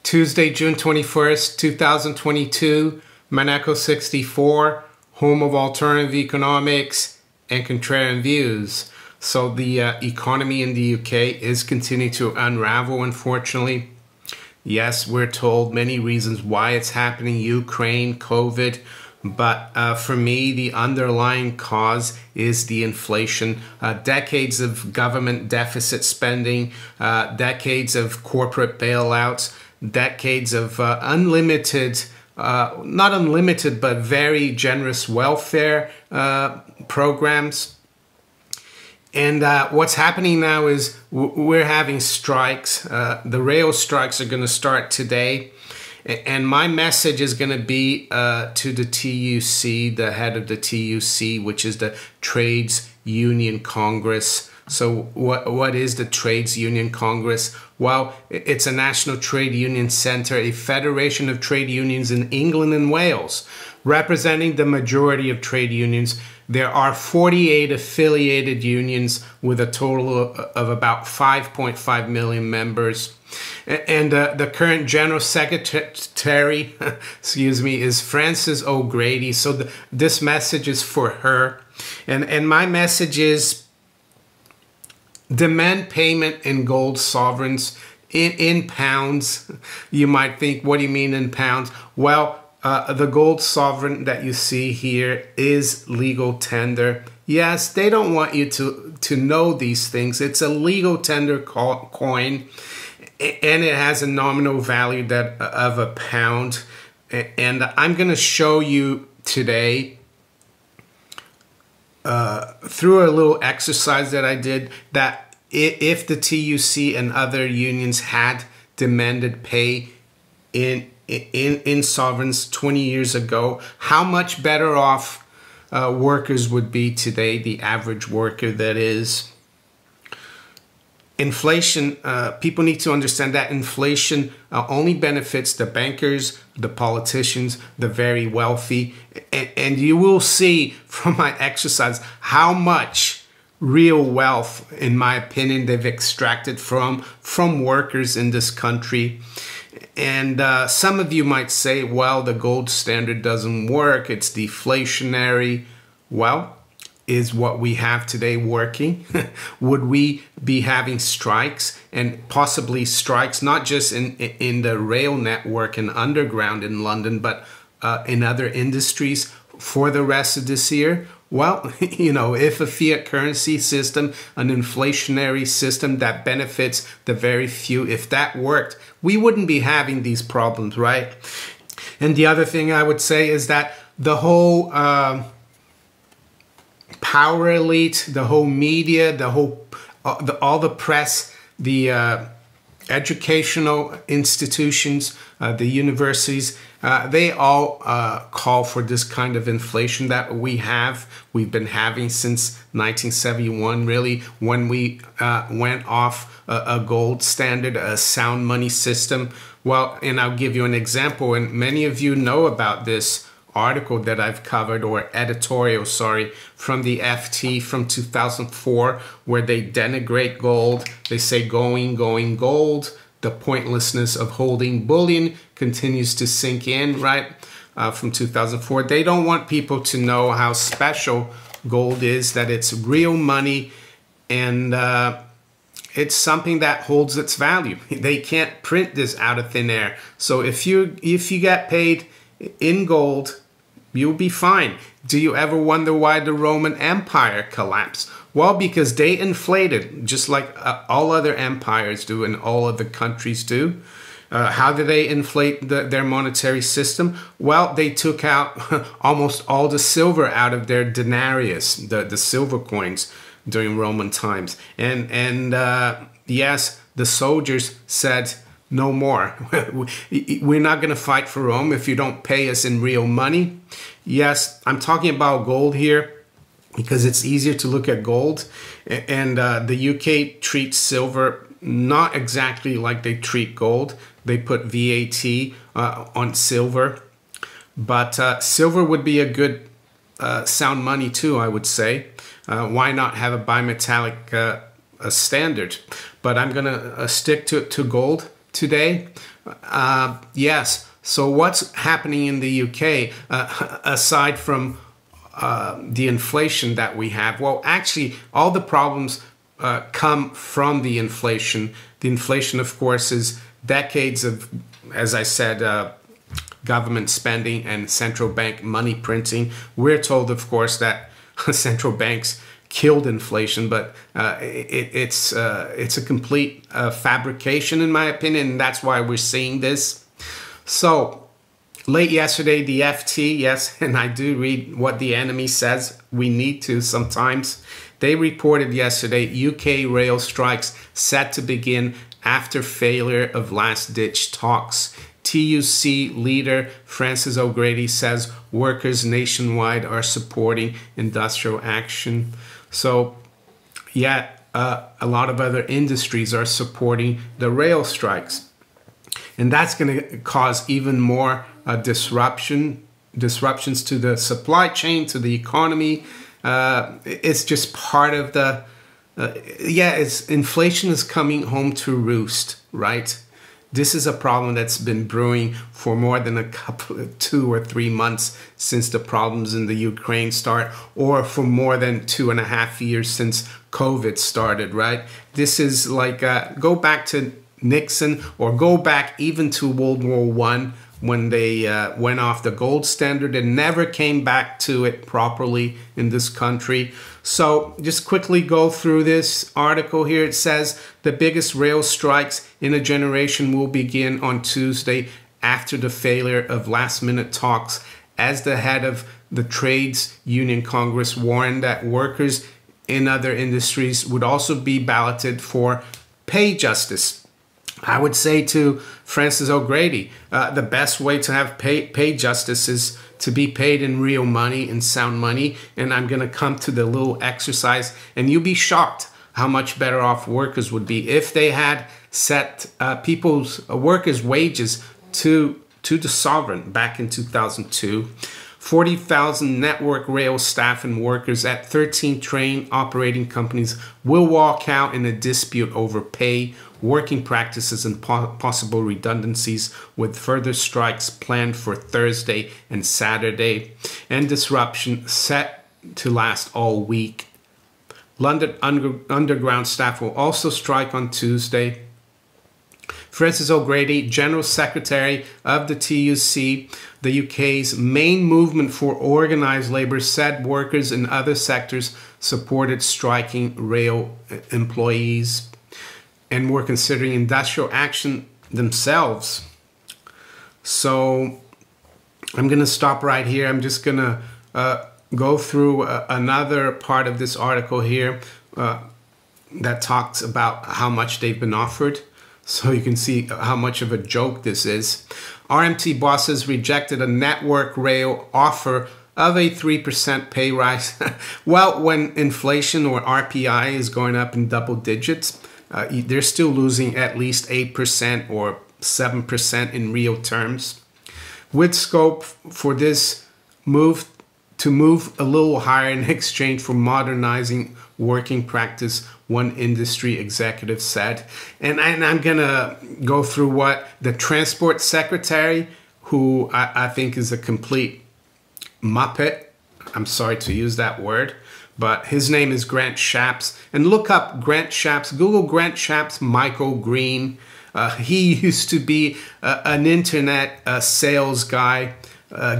Tuesday, June 21st, 2022, Monaco 64, home of alternative economics and contrarian views. So the economy in the UK is continuing to unravel, unfortunately. Yes, we're told many reasons why it's happening, Ukraine, COVID, but for me, the underlying cause is the inflation. Decades of government deficit spending, decades of corporate bailouts, decades of unlimited, not unlimited, but very generous welfare programs. And what's happening now is we're having strikes. The rail strikes are going to start today. And my message is going to be to the TUC, the head of the TUC, which is the Trades Union Congress. So what is the Trades Union Congress? Well, it's a national trade union center, a federation of trade unions in England and Wales, representing the majority of trade unions. There are 48 affiliated unions with a total of about 5.5 million members. And the current General Secretary, excuse me, is Frances O'Grady. So this message is for her. And my message is demand payment in gold sovereigns in pounds. You might think, what do you mean in pounds? Well, the gold sovereign that you see here is legal tender. Yes, they don't want you to know these things. It's a legal tender coin, and it has a nominal value of £1. And I'm going to show you today through a little exercise that I did that if the TUC and other unions had demanded pay in sovereigns 20 years ago, how much better off workers would be today, the average worker that is. Inflation, people need to understand that inflation only benefits the bankers, the politicians, the very wealthy. And you will see from my exercise how much real wealth, in my opinion, they've extracted from workers in this country. And some of you might say, well, the gold standard doesn't work, it's deflationary. Well, is what we have today working? Would we be having strikes, and possibly strikes not just in the rail network and underground in London, but in other industries for the rest of this year? Well, you know, if a fiat currency system, an inflationary system that benefits the very few, if that worked, we wouldn't be having these problems, right? And the other thing I would say is that the whole power elite, the whole media, the whole all the press, the educational institutions, the universities, they all call for this kind of inflation that we've been having since 1971, really, when we went off a gold standard, a sound money system. Well, and I'll give you an example, and many of you know about this article that I've covered, or editorial, sorry, from the FT from 2004, where they denigrate gold. They say going gold. The pointlessness of holding bullion continues to sink in, right? From 2004. They don't want people to know how special gold is, that it's real money, and it's something that holds its value. They can't print this out of thin air. So if you get paid in gold, you'll be fine. Do you ever wonder why the Roman Empire collapsed? Well, because they inflated, just like all other empires do and all other countries do. How did they inflate their monetary system? Well, they took out almost all the silver out of their denarius, the silver coins during Roman times. And yes, the soldiers said, no more. We're not going to fight for Rome if you don't pay us in real money. Yes, I'm talking about gold here because it's easier to look at gold. And the UK treats silver not exactly like they treat gold. They put VAT on silver. But silver would be a good sound money too, I would say. Why not have a bimetallic standard? But I'm going to stick to gold today? Yes. So what's happening in the UK aside from the inflation that we have? Well, actually, all the problems come from the inflation. The inflation, of course, is decades of, as I said, government spending and central bank money printing. We're told, of course, that central banks killed inflation, but it's a complete fabrication, in my opinion, and that's why we're seeing this. So late yesterday, the FT, yes, and I do read what the enemy says. We need to sometimes. They reported yesterday UK rail strikes set to begin after failure of last-ditch talks. TUC leader Francis O'Grady says workers nationwide are supporting industrial action. So, yeah, a lot of other industries are supporting the rail strikes. And that's going to cause even more disruptions to the supply chain, to the economy. It's just part of the, inflation is coming home to roost, right? This is a problem that's been brewing for more than 2 or 3 months since the problems in the Ukraine start, or for more than 2.5 years since COVID started, right? This is like, go back to Nixon, or go back even to World War I, when they went off the gold standard and never came back to it properly in this country. So just quickly go through this article here. It says the biggest rail strikes in a generation will begin on Tuesday after the failure of last-minute talks, as the head of the Trades Union Congress warned that workers in other industries would also be balloted for pay justice. I would say to Francis O'Grady, the best way to have pay justice is to be paid in real money, in sound money. And I'm going to come to the little exercise, and you'll be shocked how much better off workers would be if they had set workers' wages to the sovereign back in 2002. 40,000 network rail staff and workers at 13 train operating companies will walk out in a dispute over pay, working practices, and possible redundancies, with further strikes planned for Thursday and Saturday, and disruption set to last all week. London Underground staff will also strike on Tuesday. Francis O'Grady, General Secretary of the TUC, the UK's main movement for organised labour, said workers in other sectors supported striking rail employees and were considering industrial action themselves. So I'm going to stop right here. I'm just going to go through another part of this article here that talks about how much they've been offered, so you can see how much of a joke this is. RMT bosses rejected a network rail offer of a 3% pay rise. Well, when inflation or RPI is going up in double digits, they're still losing at least 8% or 7% in real terms. With scope for this move to move a little higher in exchange for modernizing working practice, one industry executive said. And I'm gonna go through what the transport secretary, who I think is a complete muppet, I'm sorry to use that word, but his name is Grant Shapps. And look up Grant Shapps, Google Grant Shapps, Michael Green. He used to be an internet sales guy,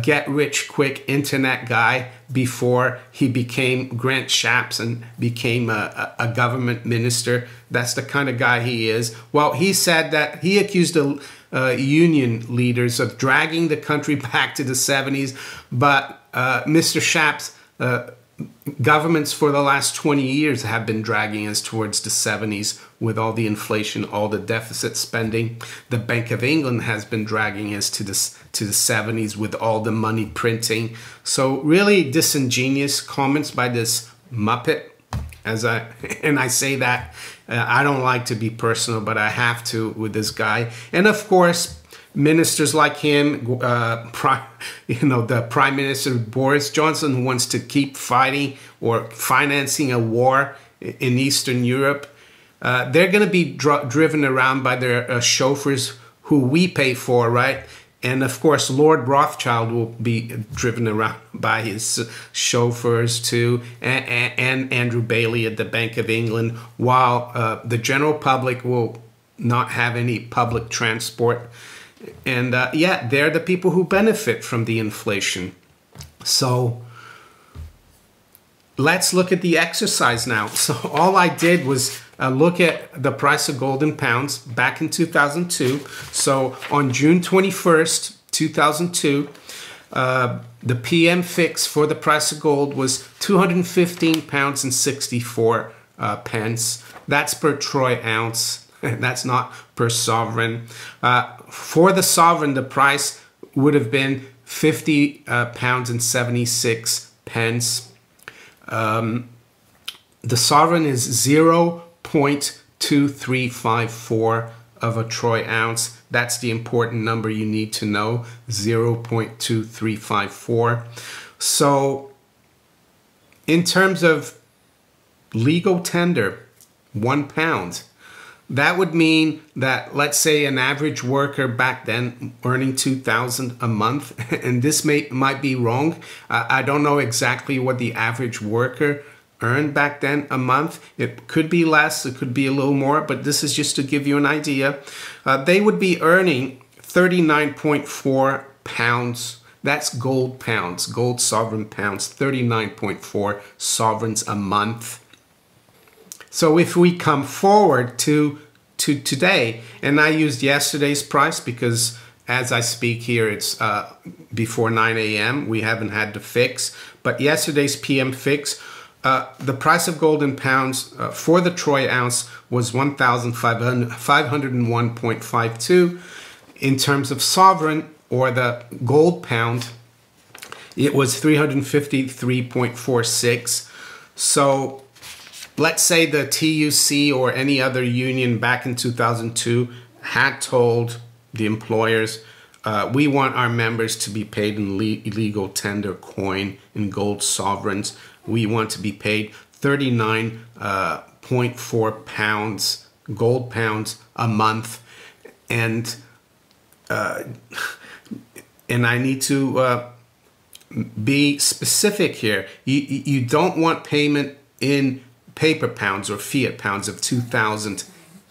get-rich-quick internet guy, before he became Grant Shapps and became a government minister. That's the kind of guy he is. Well, he said that he accused the union leaders of dragging the country back to the 70s, but Mr. Shapps, governments for the last 20 years have been dragging us towards the 70s with all the inflation, all the deficit spending. The Bank of England has been dragging us to the 70s with all the money printing. So really disingenuous comments by this muppet. And I say that I don't like to be personal, but I have to with this guy. And of course, ministers like him, the Prime Minister Boris Johnson, who wants to keep fighting or financing a war in Eastern Europe. they're going to be driven around by their chauffeurs who we pay for, right? And of course, Lord Rothschild will be driven around by his chauffeurs too, and Andrew Bailey at the Bank of England, while the general public will not have any public transport. And yeah, they're the people who benefit from the inflation. So let's look at the exercise now. So all I did was look at the price of gold in pounds back in 2002. So on June 21st, 2002, the PM fix for the price of gold was £215 and 64 pence. That's per troy ounce. That's not per sovereign. For the sovereign, the price would have been £50 and 76 pence. The sovereign is 0.2354 of a troy ounce. That's the important number you need to know, 0.2354. So in terms of legal tender, £1, that would mean that, let's say, an average worker back then earning $2,000 a month, and this might be wrong. I don't know exactly what the average worker earned back then a month. It could be less, it could be a little more, but this is just to give you an idea. They would be earning 39.4 pounds. That's gold pounds, gold sovereign pounds, 39.4 sovereigns a month. So if we come forward to today, and I used yesterday's price because as I speak here, it's before 9 a.m. We haven't had the fix, but yesterday's PM fix, the price of gold in pounds for the troy ounce was 1,501.52. In terms of sovereign, or the gold pound, it was 353.46. So let's say the TUC or any other union back in 2002 had told the employers, we want our members to be paid in legal tender coin, in gold sovereigns. We want to be paid 39.4 pounds, gold pounds a month. And I need to be specific here. You don't want payment in paper pounds or fiat pounds of 2,000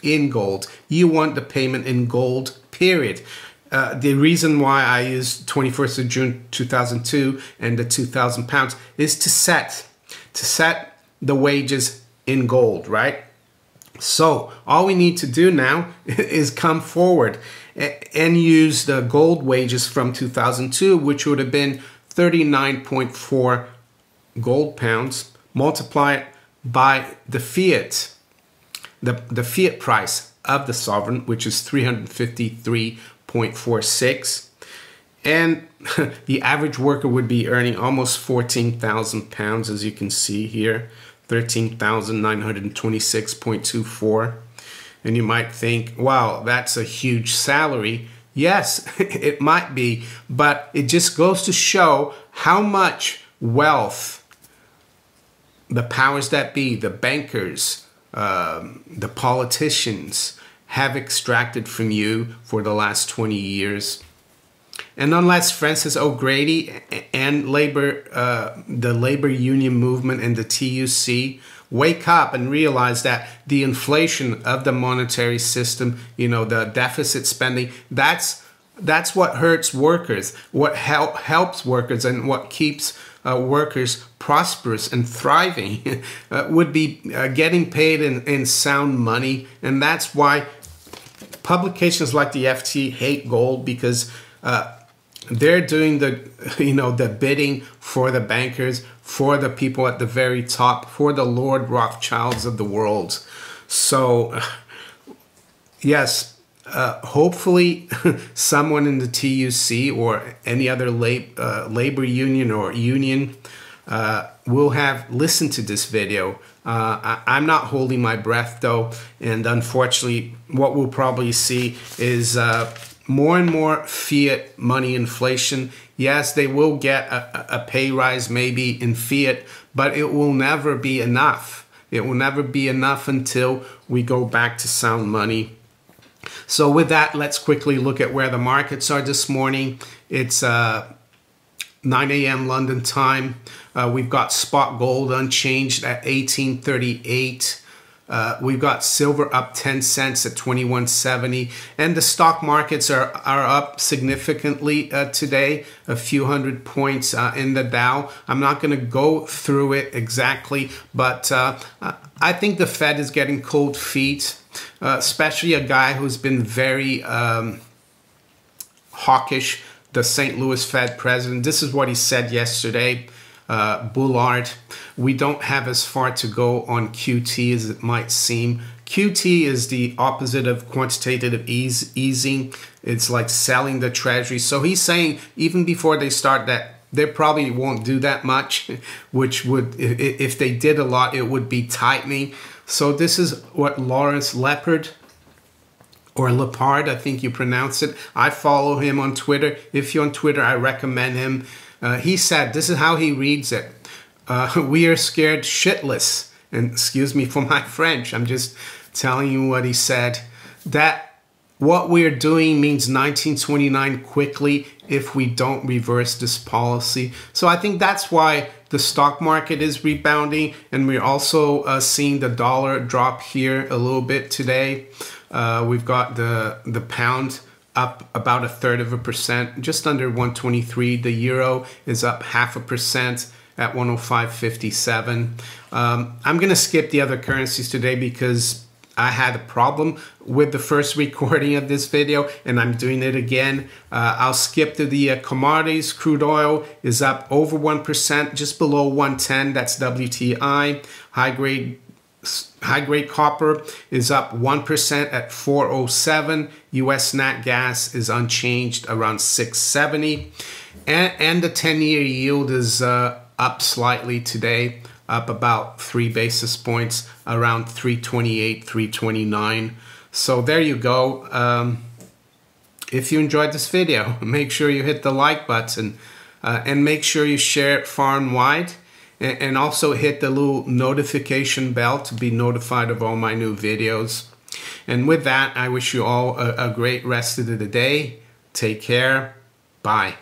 in gold. You want the payment in gold, period. The reason why I used 21st of June 2002 and the 2,000 pounds is to set the wages in gold, right? So all we need to do now is come forward and use the gold wages from 2002, which would have been 39.4 gold pounds, multiply it by the fiat, the fiat price of the sovereign, which is 353.46, and the average worker would be earning almost 14,000 pounds, as you can see here, 13,926.24. And you might think, wow, that's a huge salary. Yes, it might be, but it just goes to show how much wealth the powers that be, the bankers, the politicians have extracted from you for the last 20 years. And unless Francis O'Grady and the labor union movement and the TUC wake up and realize that the inflation of the monetary system, you know, the deficit spending, that's what hurts workers, what helps workers, and what keeps workers prosperous and thriving would be getting paid in sound money. And that's why publications like the FT hate gold, because they're doing the bidding for the bankers, for the people at the very top, for the Lord Rothschilds of the world. So yes, hopefully someone in the TUC or any other labor union or union will have listened to this video. I'm not holding my breath though, and unfortunately what we'll probably see is more and more fiat money inflation. Yes, they will get a pay rise maybe in fiat, but it will never be enough. It will never be enough until we go back to sound money. So with that, let's quickly look at where the markets are this morning. It's 9 a.m. London time. We've got spot gold unchanged at 1838. We've got silver up 10 cents at 21.70, and the stock markets are up significantly today, a few hundred points in the Dow. I'm not going to go through it exactly, but I think the Fed is getting cold feet, especially a guy who's been very hawkish, the St. Louis Fed president. This is what he said yesterday. Bullard, we don't have as far to go on QT as it might seem. QT is the opposite of quantitative easing. It's like selling the treasury. So he's saying even before they start that, they probably won't do that much, which would, if they did a lot, it would be tightening. So this is what Lawrence Lepard, or Lepard, I think you pronounce it. I follow him on Twitter. If you're on Twitter, I recommend him. He said, this is how he reads it. We are scared shitless. And excuse me for my French. I'm just telling you what he said. That what we're doing means 1929 quickly if we don't reverse this policy. So I think that's why the stock market is rebounding. And we're also seeing the dollar drop here a little bit today. We've got the pound up about 1/3%, just under 123. The euro is up 0.5% at 105.57. I'm going to skip the other currencies today because I had a problem with the first recording of this video, and I'm doing it again. I'll skip to the commodities. Crude oil is up over 1%, just below 110. That's WTI. High-grade copper is up 1% at 407. US nat gas is unchanged around 670. And the 10-year yield is up slightly today, up about 3 basis points, around 328, 329. So there you go. If you enjoyed this video, make sure you hit the like button and make sure you share it far and wide. And also hit the little notification bell to be notified of all my new videos. And with that, I wish you all a great rest of the day. Take care. Bye.